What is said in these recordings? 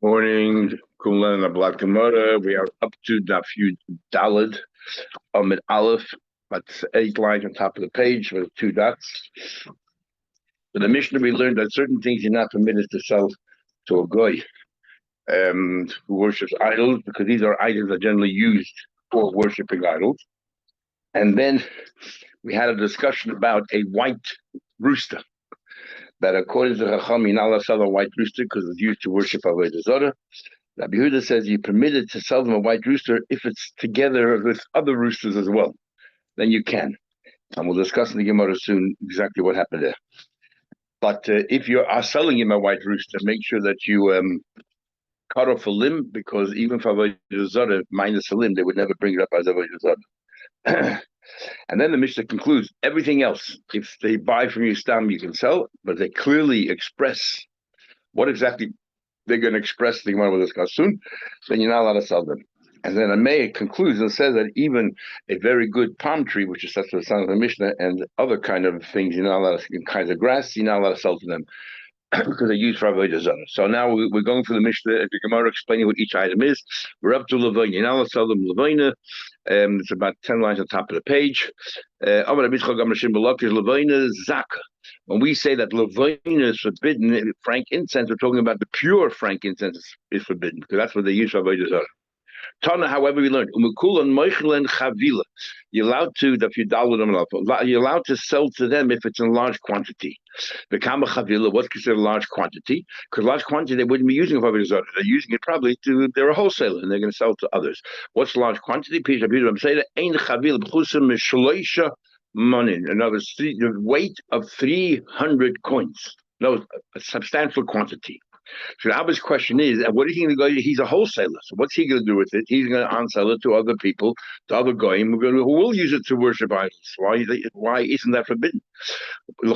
Morning, Kulan and Black Gemara. We are up to Daf Yud Daled Amid Aleph. That's 8 lines on top of the page with 2 dots. In the Mishnah, we learned that certain things you're not permitted to sell to a goy who worships idols, because these are items that are generally used for worshiping idols. And then we had a discussion about a white rooster, that according to Chacham, you're not allowed to sell a white rooster because it's used to worship Avodah Zarah. Rabbi Yehuda says you're permitted to sell them a white rooster if it's together with other roosters as well. Then you can. And we'll discuss in the Gemara soon exactly what happened there. But if you are selling him a white rooster, make sure that you cut off a limb, because even for Avodah Zarah, minus a limb, they would never bring it up as Avodah Zarah. And then the Mishnah concludes, everything else, if they buy from you stam, you can sell, but they clearly express what exactly they're going to express, the Gemara will discuss soon, then you're not allowed to sell them. And then Amei concludes and says that even a very good palm tree, which is such a son of the Mishnah, and other kind of things, you're not allowed to, kinds of grass, you're not allowed to sell to them because they're used for Avodah Zarah. So now we're going through the Mishnah, the Gemara explaining what each item is. We're up to Levina. You're not allowed to sell them Levina. It's about 10 lines on top of the page. When we say that Levina is forbidden, frank incense, we're talking about the pure frank incense is forbidden, because that's what they use for Avodah Zarah. Tana, however, we learned you're allowed to, if you download them, you're allowed to sell to them if it's in large quantity. The kama chavila, what's considered large quantity? Because large quantity they wouldn't be using for Avodah Zarah. They're using it probably to, they're a wholesaler and they're going to sell to others. What's large quantity? Money. In other words, the weight of 300 coins. No, a substantial quantity. So the Abba's question is, what do you think the guy? He's a wholesaler. So what's he going to do with it? He's going to unsell it to other people, to other goyim who will use it to worship idols. Why isn't that forbidden? You're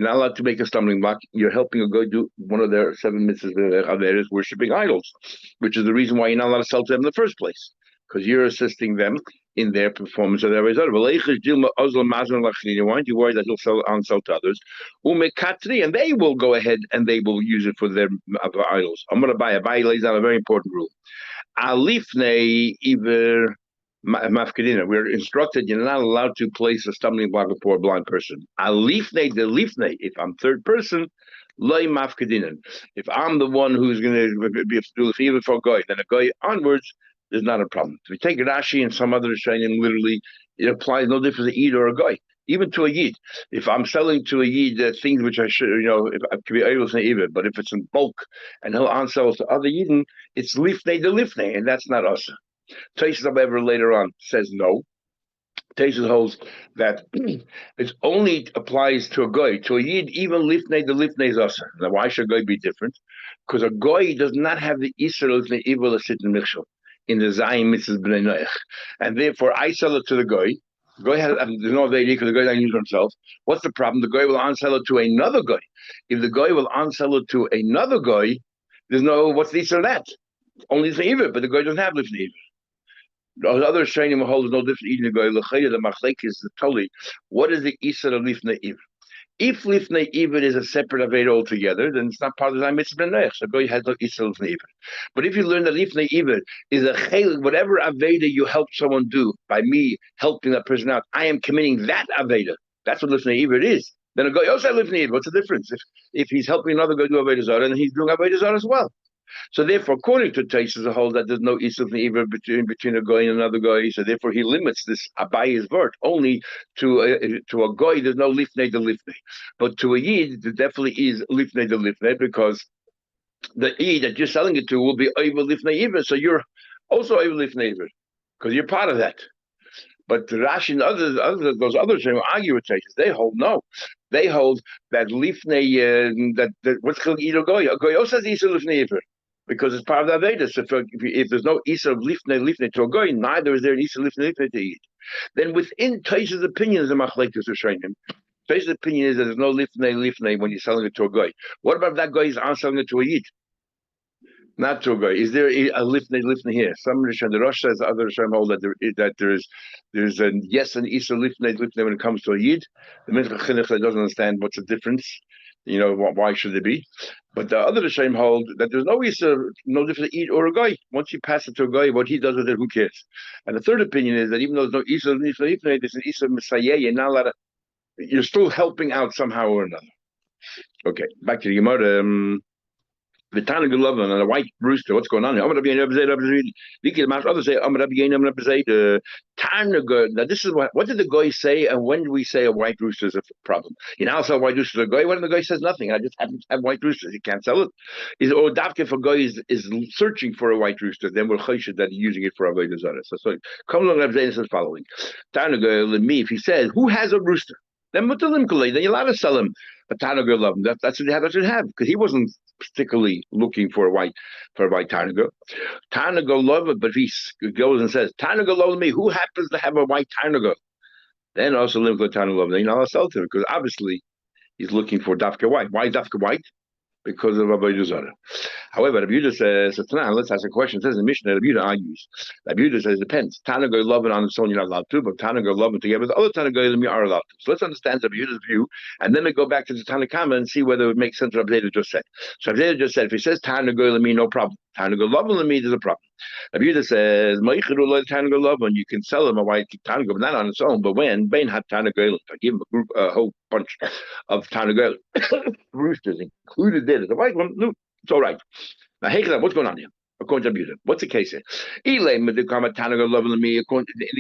not allowed to make a stumbling block. You're helping a guy do one of their 7 mitzvahs there is worshiping idols, which is the reason why you're not allowed to sell to them in the first place, because you're assisting them in their performance of their result. Why aren't you worried that he'll sell to others? And they will go ahead and they will use it for their idols. I'm going to buy lays down a very important rule. We're instructed you're not allowed to place a stumbling block before a blind person. If I'm third person, if I'm the one who's going to be do it even for a guy, then a guy onwards, there's not a problem. If we take Rashi and some other Rishonim, literally, it applies no difference to Eid or a guy, even to a Yid. If I'm selling to a Yid things which I should, if I could be able to say even, but if it's in bulk and he'll onsell to other Yidden, it's lifnei de lifnei, and that's not us. Taisus, however, later on says no. Taisus holds that it only applies to a goy, to a Yid, even lifnei de lifnei is us. Now, why should a goy be different? Because a goy does not have the Isra lifnei evil to sit in Michshel in the Zayim Mitzvahs B'nai Noach, and therefore I sell it to the goy. The goy has there's no idea because the goy doesn't use it himself. What's the problem? The goy will unsell it to another goy. If the goy will unsell it to another goy, there's no what's the issue of that? Only the Eiver, but the goy doesn't have the Eiver. The other Shainim hold no different eating the goy. The machlek is totally. What is the Isra of Lifnei Eiver? If Lifnei Eiver is a separate Aveda altogether, then it's not part of the Mitzvah B'nai. So goy has no Isra Lifnei Eiver. But if you learn that Lifnei Eiver is a chelik, whatever Aveda you help someone do by me helping that person out, I am committing that Aveda. That's what Lifnei Eiver is. Then a goy also Lifnei Eiver. What's the difference? If he's helping another guy do Avodah Zarah, then he's doing Avodah Zarah as well. So therefore, according to Taisus, a whole that there's no Isra Lifnei Eiver between a goy and another goy. So therefore, he limits this Abayi's word only to a goy. There's no Lifnei de Lifnei, but to a Yid, there definitely is Lifnei de Lifnei, because the Yid that you're selling it to will be over Lifnei Eiver. So you're also over Lifnei Eiver because you're part of that. But Rashi and those others who argue with Taisus, they hold no. They hold that Lifnei that what's called Eid or goy. A goy also has Isra Lifnei Eiver, because it's part of the Aveda. So if there's no Isra of Lifnei to a goy, neither is there an Isra Lifnei to Eid. Then within Taisus' opinion is a machlekes Rishonim. Taisus' opinion is that there's no Lifnei when you're selling it to a goy. What about if that guy is selling it to a Yid? Not to a guy. Is there a lifnei here? Some Rishonim, the Rosh says, other Rishonim hold that there's a yes and Isra lifnei when it comes to a Yid. The Mincha Chinuch doesn't understand what's the difference. Why should it be? But the other Rishonim hold that there's no Isa, no difference to eat or a guy. Once you pass it to a guy, what he does with it, who cares? And the third opinion is that even though there's no Isa, there's an Isa Messiah, you're still helping out somehow or another. Okay, back to the Gemara. The Tana Golovin and a white rooster. What's going on here? Others say Tana. Now this is what did the guy say, and when do we say a white rooster is a problem? You now sell white roosters to a guy. When the guy says nothing, I just happen to have white roosters. You can't sell it. Is or dafke if a guy is searching for a white rooster, then we're choshed that he's using it for Avodah Zarah. So come along, Reb Zayin says following. Tana me if he says who has a rooster, then mutalim kulei, then you're allowed to sell him. But Tana Golov, that's what you have because he wasn't particularly looking for a white Tarnago. Tarnago love it, but if he goes and says Tarnago love me, who happens to have a white Tarnago? Then also live with Tarnago love. Then you're not sell to him because obviously he's looking for Dafka white. Why Dafka white? Because of Avodah Zarah. However, Rabbi Yehuda says, let's ask a question. It says in the Mishnah, Rabbi Yehuda argues. Rabbi Yehuda says, it depends. Tanago love it on its own, you're not allowed to, but Tanago love it together with other Tanago you are allowed to. So let's understand Rabbi Yehuda's view, and then we go back to the Tanakama and see whether it makes sense what Rabbi Yehuda just said. So Rabbi Yehuda just said, if he says Tanago me, no problem. Tanago love me, there's a problem. Rabbi Yehuda says, Tanago love you can sell him a white Tanago, but not on its own. But when Bain had Tanago, I give him a whole bunch of Tanago roosters included there. The white one, no, it's all right. Now, hey, what's going on here? According to Abiyudah, what's the case here? In the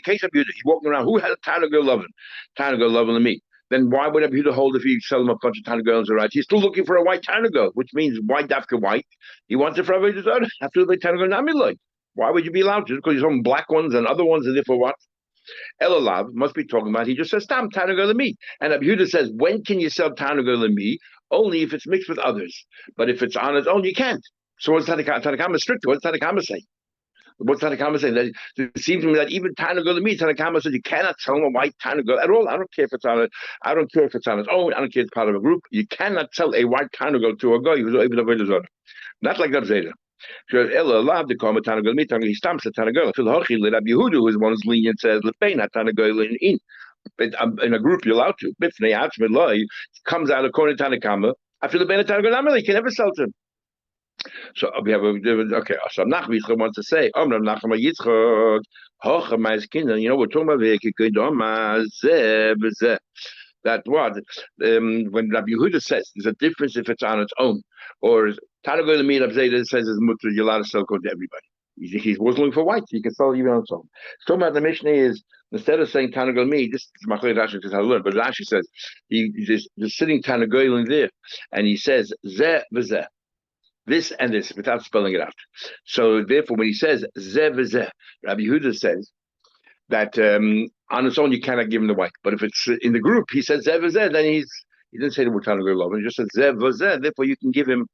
case of Abiyudah, he's walking around. Who has a Tanago loving me? Then why would Abiyudah hold if he sell him a bunch of Tanagos? Right? He's still looking for a white Tanago, which means why dafka white? He wants it for Avodah Zarah. After the Tanago Namiloi. Why would you be allowed to? Because he's some black ones and other ones, and therefore what? Elalav must be talking about. He just says Tam Tanago me, and Abiyudah says when can you sell Tanago me? Only if it's mixed with others. But if it's on its own, you can't. So what's Tanakama strict? What's Tanakama say? What's Tanakama saying? That it seems to me that even Tanago to me, Tanakama says you cannot sell a white Tanago at all. I don't care if it's on it. I don't care if it's on its own. I don't care if it's part of a group. You cannot sell a white Tanago to a guy who's able to avoid the not like Rav Zera. Because Ella allowed to call a Tanago me. He stamps a Tanago. Phil Hochi let Yehuda, who is one who's lenient, says Lepein Tanago in. But in a group, you're allowed to. Bifnei Atzmei comes out according to Tanakama. I feel the Tanago Namely can never sell to him. So we have okay. So Nachman Yitzchak wants to say, Nachman Yitzchak, Hocha my skin. We're talking about that what when Rabbi Yehuda says there's a difference if it's on its own or Tanago the meat Rabbi Zera says is mutter. You're allowed to sell to everybody. He was looking for white. He can sell even on its own. So about the Mishnah is instead of saying Tanago me, this is Machlei Rashi because I learned, but Rashi says he's just sitting Tanago in there, and he says zeh v'zeh. This and this, without spelling it out. So therefore, when he says zeh v'zeh, Rabbi Yehuda says that on its own you cannot give him the white. But if it's in the group, he says zeh v'zeh, then he didn't say the word Tanago love. He just said zeh v'zeh. Therefore, you can give him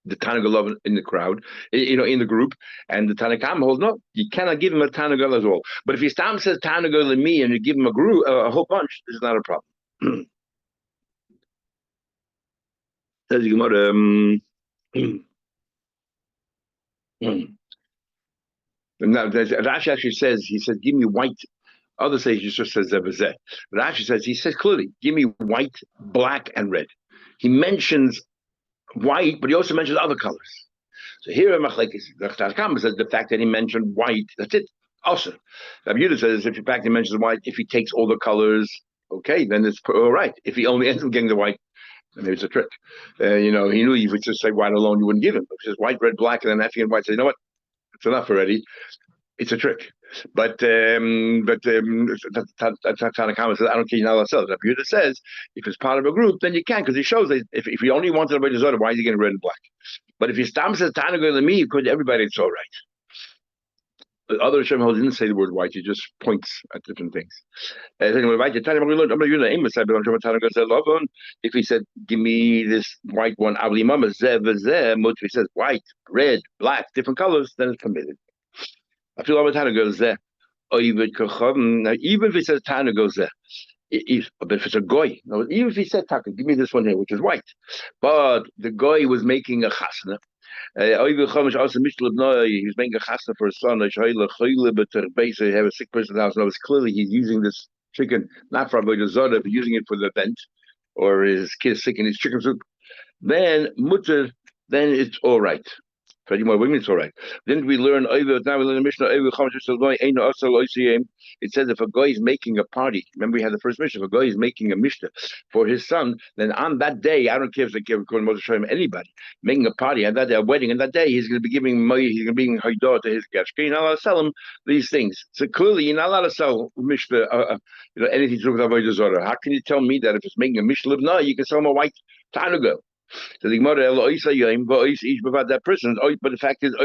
the Tanago love in the crowd, in the group. And the Tanakam holds no, you cannot give him a Tanago as well. But if he says Tanago to me and you give him a whole bunch, it's not a problem. Says the Gemara. Now, Rashi actually says, he said, give me white. Others say he just says zeh. Rashi says, he says clearly, give me white, black, and red. He mentions white, but he also mentions other colors. So here in Machlekes, says the fact that he mentioned white, that's it. Also, Rabbi Yehuda says if in fact he mentions white, if he takes all the colors, okay, then it's all right. If he only ends up getting the white, maybe it's a trick. He knew you would just say white alone, you wouldn't give him. If he says white, red, black, and then after white, say, you know what? It's enough already. It's a trick. But Tanakama says, I don't care, you're not allowed to sell it. Rabbi Yehuda says, if it's part of a group, then you can, because he shows that if he only wanted to Avodah Zarah, why is he getting red and black? But if he stops says Tanago to me, because everybody, it's all right. The other Shem didn't say the word white, he just points at different things. If he said, give me this white one, if he says white, red, black, different colors, then it's permitted. I feel like Tanago zeh. Even if he says Tanago zeh, but if it's a goy, even if he said Taka, give me this one here, which is white, but the goy was making a chasna. He was making a chasna for his son. He have a sick person in the house. And it was clearly he's using this chicken not for Avodah Zarah, but using it for the event. or his kid sick in his chicken soup, then mutter, then it's all right. For any more women, it's all right. Then we learn now we learn the Mishnah. It says if a guy is making a party, remember we had the first Mishnah. If a guy is making a Mishnah for his son, then on that day, I don't care if they give anybody making a party, and that day, a wedding, and that day he's going to be giving money, he's going to be giving haidah to his guests. You're not allowed to sell him these things. So clearly, you're not allowed to sell Mishnah, anything to do with Avodah Zarah. How can you tell me that if it's making a Mishnah, no, you can sell him a white Tanago? So the Gemara, that person, but the fact is,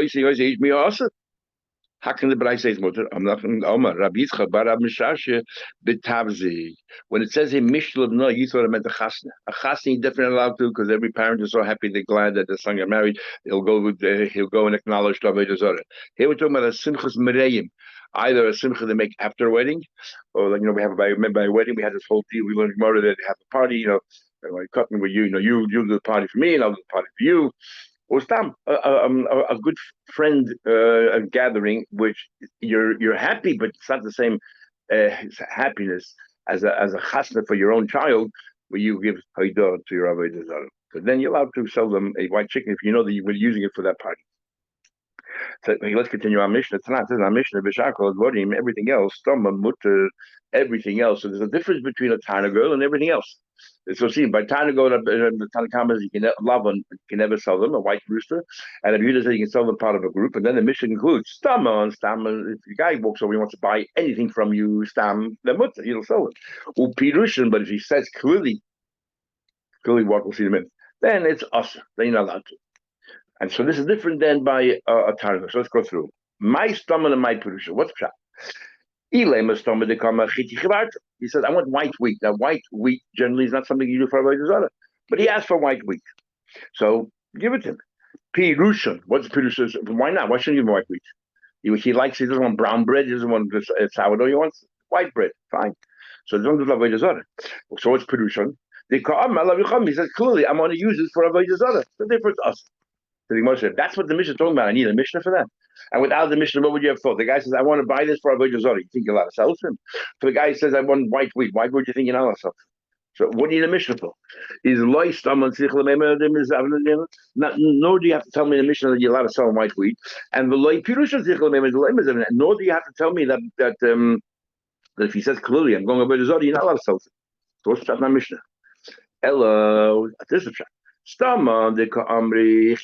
how can the Bray say mutter? I'm not from Omar. Rabbi Yitzchak bar Rab Mishashe betavzi. When it says in Mishlab, no, you thought it meant a chasna. A chasna, definitely allowed to, because every parent is so happy, they're glad that the son got married. He'll go and acknowledge the Avodah Zarah. Here we're talking about a simchas mereim, either a simcha they make after a wedding, or like we have by a wedding. We had this whole deal. We learned Gemara that they have a party. Like cutting with you, you do the party for me, and I'll do the party for you. Or stam a good friend gathering, which you're happy, but it's not the same happiness as a chasna for your own child, where you give haidah to your avodah zarah. So then you're allowed to sell them a white chicken if you know that you were using it for that party. So let's continue our Mishnah. Tonight, our Mishnah, Bishakol, Vodim, everything else, Stoma, Mutter, everything else. So there's a difference between a Tanagol and everything else. So see, by Tanagol, the Tanakamas, you can love one, you can never sell them, a white rooster. And if you say you can sell them part of a group, and then the Mishnah includes Stama and Stam. If the guy walks over, he wants to buy anything from you, Stam, then Mutter, you'll sell it. Or Pirushin, but if he says clearly what we'll see in a minute, then it's us. Then you're not allowed to. And so this is different than by a targum. So let's go through. My stomach and my Purusha. What's pshat? He says, I want white wheat. Now, white wheat generally is not something you do for Avodah Zarah. But he asked for white wheat. So give it to him. Pirusha. What's Pirusha? Why not? Why shouldn't you give him white wheat? He doesn't want brown bread. He doesn't want sourdough. He wants white bread. Fine. So they don't do Avodah Zarah. So what's Pirusha? He says, clearly, I'm going to use this for Avodah Zarah. So therefore it's us. So the Gemara said, that's what the Mishnah is talking about. I need a Mishnah for that. And without the Mishnah, what would you have thought? The guy says, I want to buy this for Avodah Zarah. You think you're allowed to sell it to him? So the guy says, I want white wheat. Why would you think you're not allowed to sell it? So what do you need a Mishnah for? Nor do you have to tell me in the Mishnah that you're allowed to sell white wheat. And nor do you have to tell me that if he says clearly, I'm going Avodah Zarah, you're not allowed to sell it. So what's that Mishnah? Hello, this is the Stama de Amri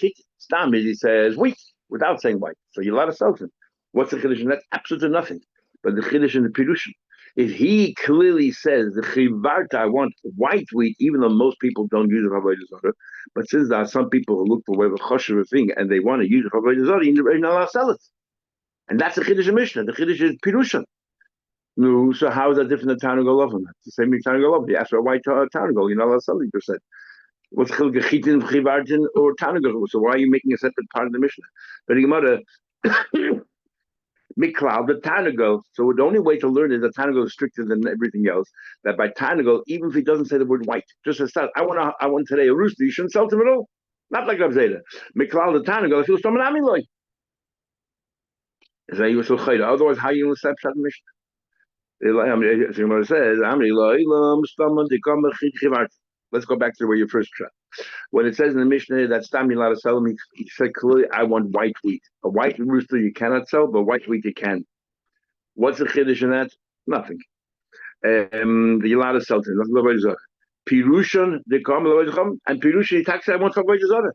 Stam he says wheat without saying white. So you're allowed to sell him. What's the chiddush? That's absolutely nothing. But the chiddush in the Pirushin, if he clearly says the chivarta, I want white wheat, even though most people don't use it for Avodah Zarah, but since there are some people who look for whatever choshev thing and they want to use it for Avodah Zarah, you're not allowed to sell it. And that's the chiddush in Mishnah. The chiddush is Pirushin. No, so how is that different than Tanagol Oven? It's the same thing Tanagol Oven. You ask for a white Tanagol, you're not allowed to sell it, you said. What's chilga chitin, chivartin, or tanagol? So why are you making a separate part of the Mishnah? But the Gemara, miklal the tanagol. So the only way to learn is that tanagol is stricter than everything else. That by tanagol, even if he doesn't say the word white, just as I want today a rooster. You shouldn't sell to him at all. Not like Rav Zeda. Miklal the tanagol. If he was someone aminloy, is that you so chayda? Otherwise, how you accept that Mishnah? The Gemara says, "Amri lo ilam stamon dekam chivart." Let's go back to where you first tried. When it says in the Mishnah that Stam you're allowed to sell him, he said clearly, I want white wheat. A white rooster you cannot sell, but white wheat you can. What's the chiddush in that? Nothing. You're allowed to sell to him. Pirushon, and Pirushon, he talks, I want for Avodah Zarah.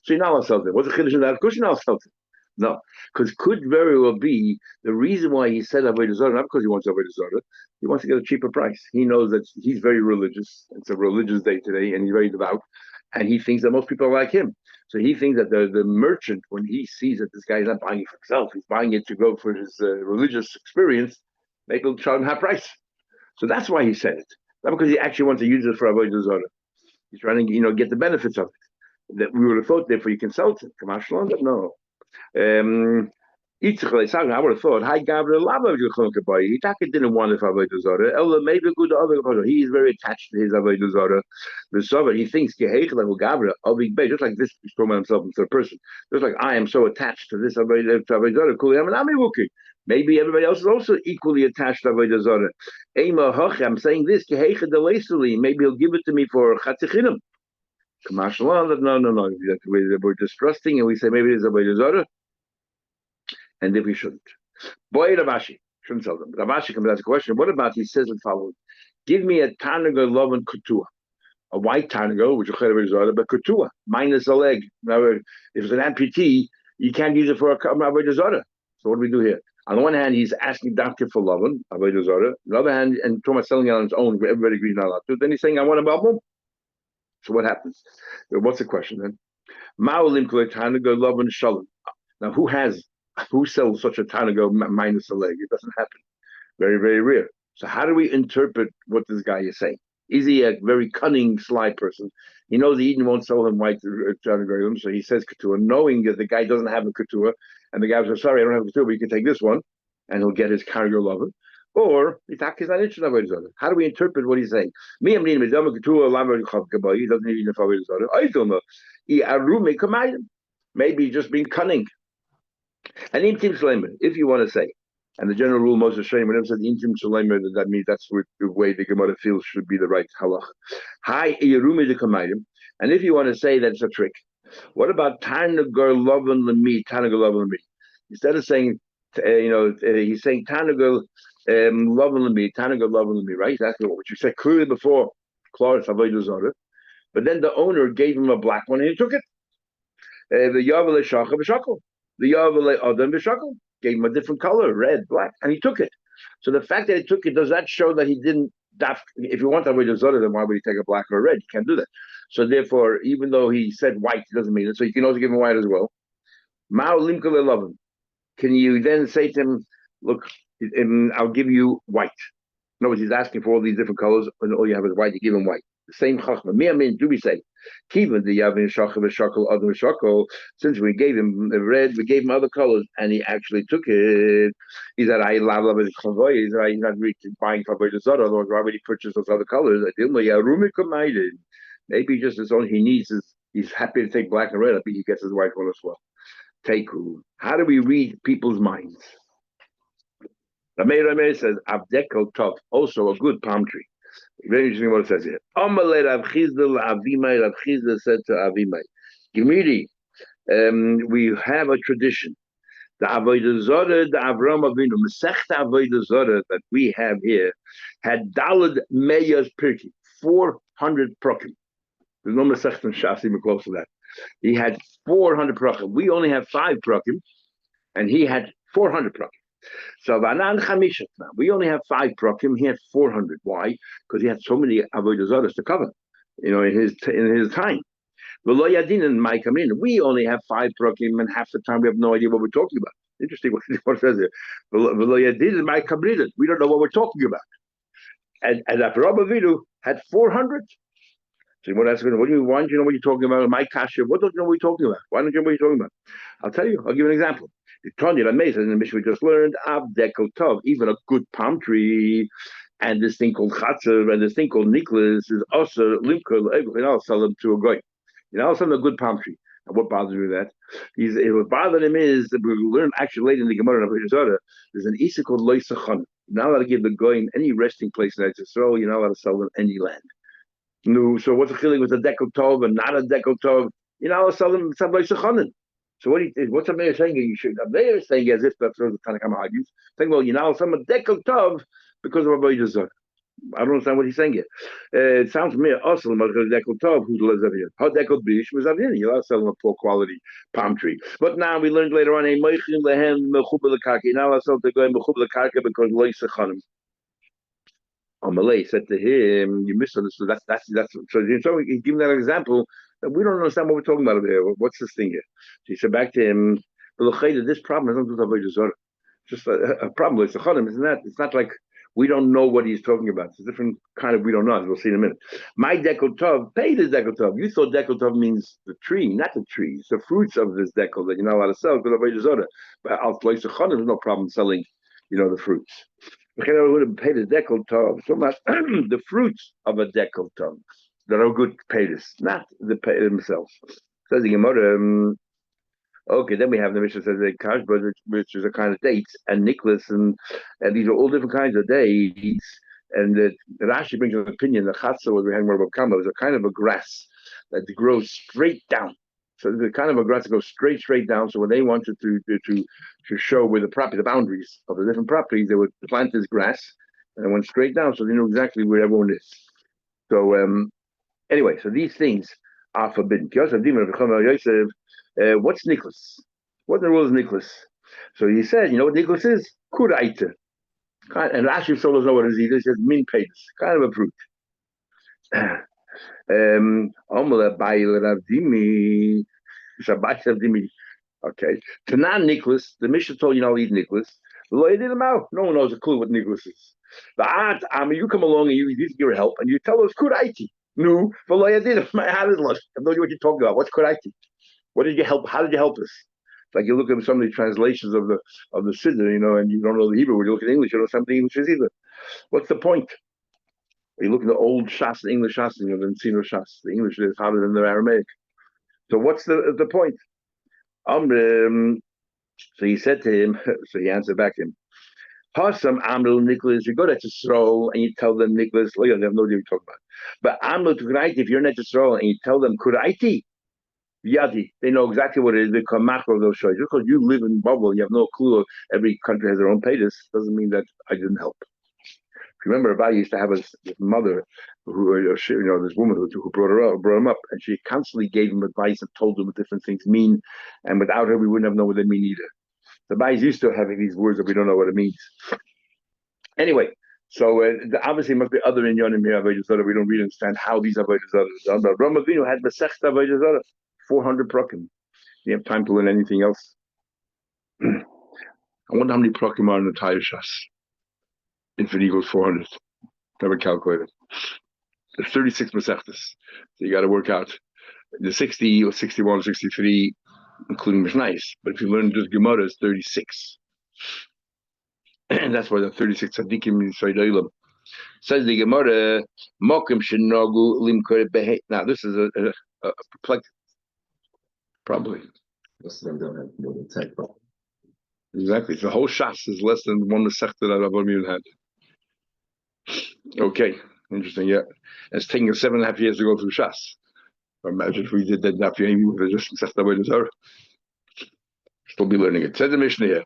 So you're not allowed to sell to him. What's the chiddush in that? Of course you're not allowed to sell to him. No, because could very well be the reason why he said Avodah Zarah, not because he wants Avodah Zarah, he wants to get a cheaper price. He knows that he's very religious. It's a religious day today, and he's very devout, and he thinks that most people are like him. So he thinks that the merchant, when he sees that this guy is not buying it for himself, he's buying it to go for his religious experience, maybe he'll charge him half price. So that's why he said it, not because he actually wants to use it for Avodah Zarah. He's trying to, get the benefits of it. That we would have thought, therefore you can sell it. No. I would have thought, hi Gabriel, he didn't want it for Avodah Zarah. Ella maybe good other. He is very attached to his Avodah Zarah. The Sover, he thinks Gabriel, just like this, he's talking about himself in third person. Just like I am so attached to this Avodah Zarah, Maybe everybody else is also equally attached to Avodah Zarah. I'm saying this. Maybe he'll give it to me for Chatzichinam. No. We're distrusting, and we say maybe it's Avodah Zarah, and if we shouldn't. Boy, Ravashi shouldn't tell them. Ravashi comes ask a question. What about he says the following? Give me a Tanaga love and Kutua. A white Tanaga, which is Avodah Zarah, but Kutua, minus a leg. Now, if it's an amputee, you can't use it for a Avodah Zarah. So what do we do here? On the one hand, he's asking doctor for Lavan, Avodah Zarah. On the other hand, and Thomas selling it on his own, everybody agrees not allowed to. Then he's saying, I want a Babum. So what happens? What's the question then? Ma'olim Tanaga Lavan Shalom. Now, who sells such a Tanaga minus a leg? It doesn't happen. Very, very rare. So how do we interpret what this guy is saying? Is he a very cunning, sly person? He knows the Eden won't sell him white Tanaga, so he says Keturah, knowing that the guy doesn't have a Keturah, and the guy says, sorry, I don't have a Keturah, but you can take this one, and he'll get his Kargo Lover. Or, he's not interested in Avodah Zarah. How do we interpret what he's saying? Me, I'm needing a Keturah, he doesn't need Avodah Zarah. I don't know. Maybe he's just being cunning. And Intim Shleimer, if you want to say, and the general rule, most of Shleimer, whenever says Intim Shleimer, that means that's the way the Gemara feels should be the right halach. Hi, Yerumi de Kamayim. And if you want to say that it's a trick, what about Tanagar Lovan Lemi, Tanagar Lovan Lemi? Instead of saying, he's saying Tanagar Lovan Lemi, Tanagar Lovan Lemi, right? That's what you said clearly before, Claudius Avodah Zarah. But then the owner gave him a black one and he took it. The Yavale Shachar B'Shakal. The Yavale Adam B'Shakal gave him a different color, red, black, and he took it. So the fact that he took it, does that show that he didn't? If you want Avodah Zarah, then why would he take a black or a red? You can't do that. So therefore, even though he said white, it doesn't mean it. So you can also give him white as well. Mao Limka Lelovim. Can you then say to him, look, I'll give you white? In other words, he's asking for all these different colors, and all you have is white, you give him white. The same chachma. Do we say, Kiva the Yavin Shachar V'Shakal Adam V'Shakal, since we gave him the red, we gave him other colors, and he actually took it. He said, I love it. He's not really buying Avodah Zarah, otherwise why would he purchase those other colors? I didn't know. Maybe just as only he needs is he's happy to take black and red. I think he gets his white one as well. Teku. How do we read people's minds? Rameh says, Avdeko Tov, also a good palm tree. Very interesting what it says here. Amalei Rav Chisda Avimai. Rav Chisda said to Avimai, Gemiri, we have a tradition. The Avodah Zarah, the Avram Avinu, Masechta Avodah Zarah that we have here had Dalad Meyas Pirki, 400 prakim. There's no Masechta in Shas even close to that. He had 400 prakim. We only have 5 prakim, and he had 400 prakim. So Vanan Chamishat. Now we only have 5 prakim. He had 400. Why? Because he had so many Avodah Zarahs to cover, in his time. We only have 5 prakim, and half the time we have no idea what we're talking about. Interesting what it says here. We don't know what we're talking about. And Avraham Avinu had 400. So you want to ask, why don't you know what you're talking about? My kasha, what don't you know what you're talking about? Why don't you know what you're talking about? I'll tell you. I'll give you an example. Tanya, amazing. In the mission we just learned, Abdekel Tov, even a good palm tree, and this thing called Chatzar, and this thing called Niklas is also Limkul, and I'll sell them to a guy. I'll sell them a good palm tree. And what bothers me with that? What bothered him is that we learn actually later in the Gemara of Avodah Zarah, there's an Isa called Loisachon. You're not allowed to give the guy any resting place in Eretz. You're not allowed to sell them any land. No, so what's the feeling with a dekel tov and not a dekel tov? I'll sell them some Loisachonin. So what's the mayor saying? The mayor is saying as if that's what the Tanakh argues, saying, well, some a dekel tov because of Avodah Zarah. I don't understand what he's saying here. It sounds to me also like dekel tov who lives over here. How dekel bish was over here? You're allowed to sell them a poor quality palm tree. But now we learned later on a moichin lehem mechubel karka. Now I sell to go mechubel karka because loisachonim. Amalei said to him, "You misunderstood. That's so he's giving that example that we don't understand what we're talking about over here. What's this thing here?" So he said back to him, "This problem is not with Avodah Zarah. Just a problem with Chanim, isn't that? It's not like we don't know what he's talking about. It's a different kind of we don't know. As we'll see in a minute. My dekel tov, pay the dekel tov. You thought dekel tov means the tree, not the tree. It's the fruits of this dekel that you're not allowed to sell because of Avodah Zarah. But I'll place a Chanim, there's no problem selling, the fruits." Would pay the dekel tov, so much the fruits of a dekel tov that are good payers, not the pay themselves. Says the Gemara, Okay, then we have the Mishnah says the kashba, which is a kind of dates, and Nicholas, and these are all different kinds of dates. And Rashi brings an opinion that chatzah, what we had more about kama, is a kind of a grass that grows straight down. So the kind of a grass that goes straight down. So when they wanted to show where the boundaries of the different properties, they would plant this grass and it went straight down, so they knew exactly where everyone is. So anyway, so these things are forbidden. What's Nicholas? What in the world is Nicholas? So he said, you know what Nicholas is? Kuraita. And Rashi still doesn't know what it is either. He says min paytas, kind of a fruit. Okay. Tanan Nicholas, the Mishnah told you not to eat Nicholas. No one knows a clue what Nicholas is. But you come along and you need your help and you tell us Kuraiti. No, but I did. My hand is lost. I have no idea what you're talking about. What's Kuraiti? What did you help? How did you help us? It's like you look at some of the translations of the Siddur, and you don't know the Hebrew. When you look at English, you don't know something English is either. What's the point? You look at the old Shas, the English Shas, the Tzino Shas. The English is harder than the Aramaic. So what's the point? So he said to him, so he answered back to him, Pasam Amru Nicholas, you go to Yisrael and you tell them Nicholas, they have no idea what you're talking about. But Amru Kuraiti, if you're in Yisrael and you tell them Kuraiti, Yadi, they know exactly what it is. They become macro of those shows. Just because you live in bubble, you have no clue. Every country has their own paytas. Doesn't mean that I didn't help. If you remember, Abaya used to have this mother, this woman who brought him up, and she constantly gave him advice and told him what different things mean. And without her, we wouldn't have known what they mean either. The Abaya used to having these words that we don't know what it means. Anyway, so obviously must be other inyanim here Avodah Zarah. We don't really understand how these Avodah Zarah are done. But Rama Avinu had Masechta Avodah Zarah, 400 prakim. You have time to learn anything else? I wonder how many prakim are in the entire Shas. Infinite equals 400. Never calculated. There's 36 Masechtas. So you got to work out the 60 or 61, 63, including Mishnayos. But if you learn just Gemara, it's 36. And that's why the 36 tzaddikim in Yisrael. Says the Gemara, Mokim shenogu limkor behe. Now this is a perplexing. Probably. Most of them don't have more than 10 problems. Exactly. The whole Shas is less than one Masechta that Rabbi Meir had. Okay. Interesting, yeah. It's taking us 7.5 years to go through Shas. Imagine if we did that now with just Masechta Avodah Zarah. Still be learning it. Says the Mishnah here.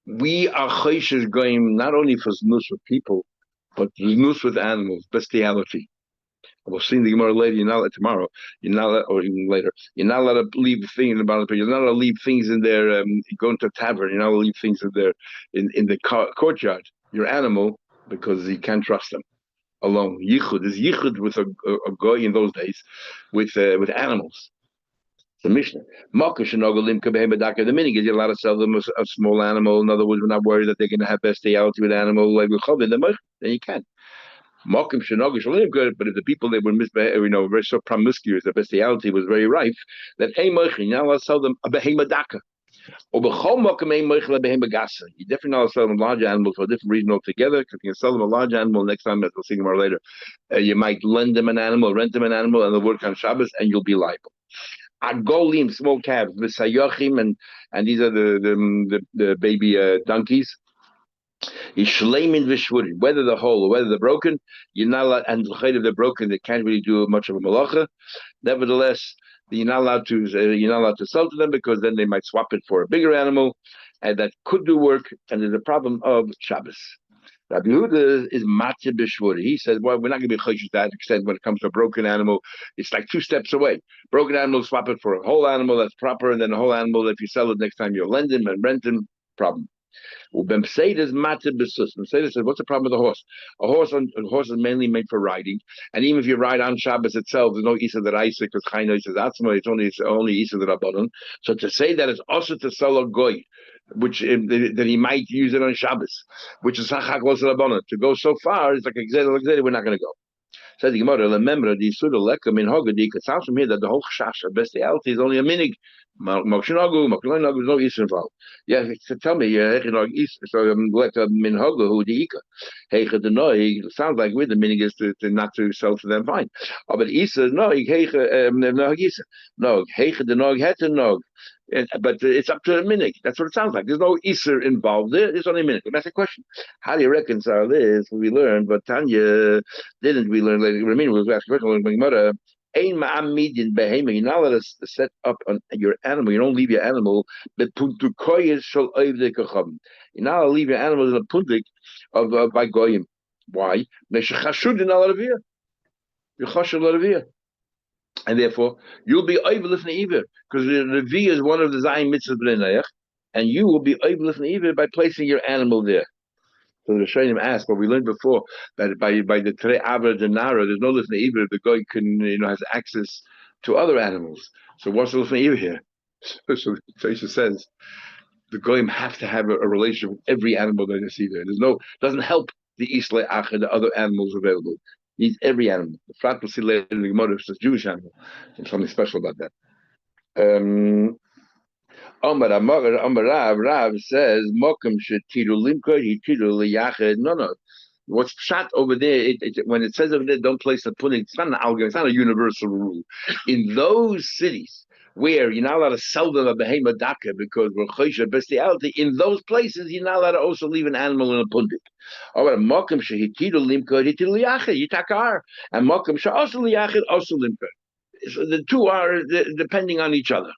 We are chayshes going not only for znus with people, but znus with animals, bestiality. We'll see in the Gemara later. You're not allowed tomorrow. You're not allowed, or even later. You're not allowed to leave things in the You're not allowed to leave things in there. Go into a tavern. You're not allowed to leave things in there in the courtyard. Your animal, because you can't trust them alone. Yichud is yichud with a guy in those days with animals. The Mishnah. The meaning is you're allowed to sell them a small animal. In other words, we're not worried that they're going to have bestiality with animal like then you can. But if the people that were very so promiscuous, the bestiality was very rife, then you're not allowed to sell them a behema daka. You definitely not allowed to sell them large animals for a different reason altogether, because you can sell them a large animal next time, as we'll see more later. You might lend them an animal, rent them an animal, and they'll work on Shabbos, and you'll be liable. Agolim, small calves, v'sayochim, and these are the baby donkeys. Whether they're whole or whether they're broken, you're not allowed, and if they're broken, they can't really do much of a malacha. Nevertheless, you're not allowed to sell to them, because then they might swap it for a bigger animal, and that could do work. And there's a problem of Shabbos. Rabbi Yehuda is matze b'shvuri. He says, well, we're not going to be chayshish to that extent when it comes to a broken animal. It's like 2 steps away. Broken animal, swap it for a whole animal that's proper, and then a whole animal, if you sell it next time, you'll lend him and rent him. Problem. Mercedes says, what's the problem with a horse? A horse is mainly made for riding, and even if you ride on Shabbos itself, there's no Isa Deraisa, because Chayno says Atzma, it's only Isa Derabanan. So to say that it's also to sell a goy, which that he might use it on Shabbos, which is Hachak Los Derabanan, to go so far, it's like we're not going to go. Says the Gemara, remember the Suda Leka min Hagadi, it sounds from here that the whole Shasha bestiality is only a minig. Mokshinagu, Moklinagu, no East involved. Yeah, so tell me, East, so Leka min Hagahu the Ika. Heiche the Noig, sounds like with the minig is to not to sell to them, fine. Oh, but Isa, Noig, Heiche, Noig Isa. No, Heiche the Noig, Heta Noig. But it's up to the minig. That's what it sounds like. There's no Easter involved there. It's only a minig. That's the question. How do you reconcile this? We learned, but Tanya didn't. We learned later. Ramin was asking question. You're not allowed to set up on your animal. You don't leave your animal. You're not allowed to leave your animals in a puntik of by goyim. Why? And therefore, you'll be able to either, because the Revi is one of the Zayin mitzvahs b'nei, and you will be able to either by placing your animal there. So the Rishonim asked, what we learned before, that by the Tere Avra Denara, there's no lifnei either. The guy can, has access to other animals. So what's the lifnei either here? So Taisha says, the goyim have to have a relationship with every animal that they see there. Doesn't help the Isle Acha, the other animals available. Needs every animal. The frat will see later in the Gemara, it's a Jewish animal. There's something special about that. Rav says, Mokum shetiru limkod, he tiru liyached. No. What's shot over there, when it says over there, don't place a pudding, it's not an algorithm, it's not a universal rule. In those cities where you're not allowed to sell them a behemoth daka because we're chosher bestiality, in those places you're not allowed to also leave an animal in a pundik. Or mokum shehitidu limkod hitidu liyached yitakar, and mokum she'asu liyached asu limkod. So the two are depending on each other.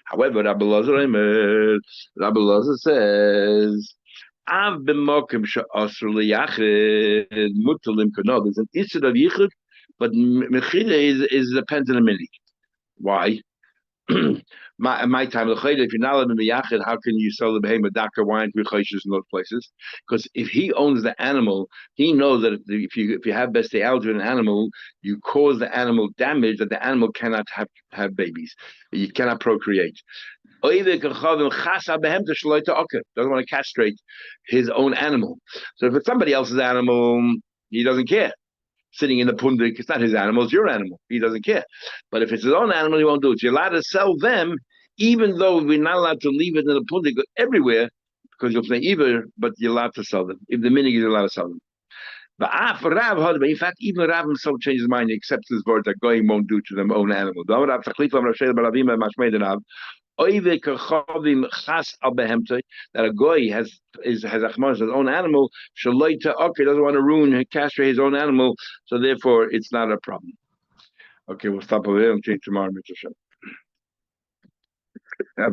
However, Rabbi Lazar says, Av b'mokim she'asur liyachid mutar limkod. No, there's an issue of yichud, but mechila is dependent on a minig. Why? my time, if you're not allowed to be yachid, how can you sell the behemoth daka wine to choshes in those places? Because if he owns the animal, he knows that if you have bestiality with an animal, you cause the animal damage that the animal cannot have babies. You cannot procreate. Doesn't want to castrate his own animal. So if it's somebody else's animal, he doesn't care. Sitting in the pundik, it's not his animal, it's your animal. He doesn't care. But if it's his own animal, he won't do it. So you're allowed to sell them, even though we're not allowed to leave it in the pundik everywhere, because you'll say either, but you're allowed to sell them. If the minig is allowed to sell them. But in fact, even Rav himself changes his mind, he accepts this word that going won't do to their own animal. That a goy has achmar his own animal, doesn't want to ruin, castrate his own animal, so therefore it's not a problem. Okay, we'll stop over there and change tomorrow. Have a good